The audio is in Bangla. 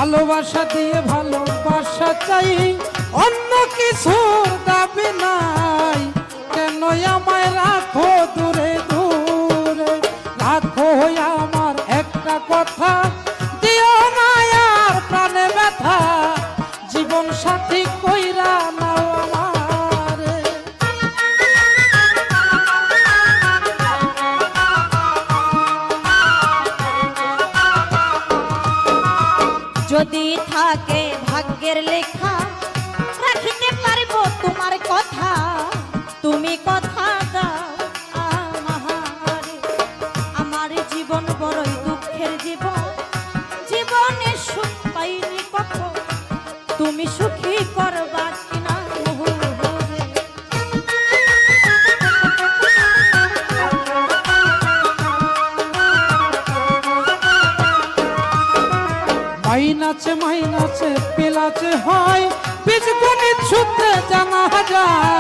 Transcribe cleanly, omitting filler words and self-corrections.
ভালোবাসা দিয়ে ভালোবাসা চাই, অন্য কিছুর দাবি নাই। কেন আমায় রাখো দূরে দূরে, রাখো আমার একটা কথা, দিও না আর প্রাণে ব্যথা, জীবন সাথী কইরা নাও আমারে। যদি থাকে ভাগ্যের লেখা, রাখিতে পারবো তোমার কথা, তুমি কথা দাও আমারে। আমার জীবন বড়ই দুঃখের জীবন, জীবনে সুখ পাইনি কত, তুমি সুখী করবা কিনা মোহরে। মাইনাচে মাইনাচে পেলাচে হয়, বীজ গণিত সূত্রে জানা যায়।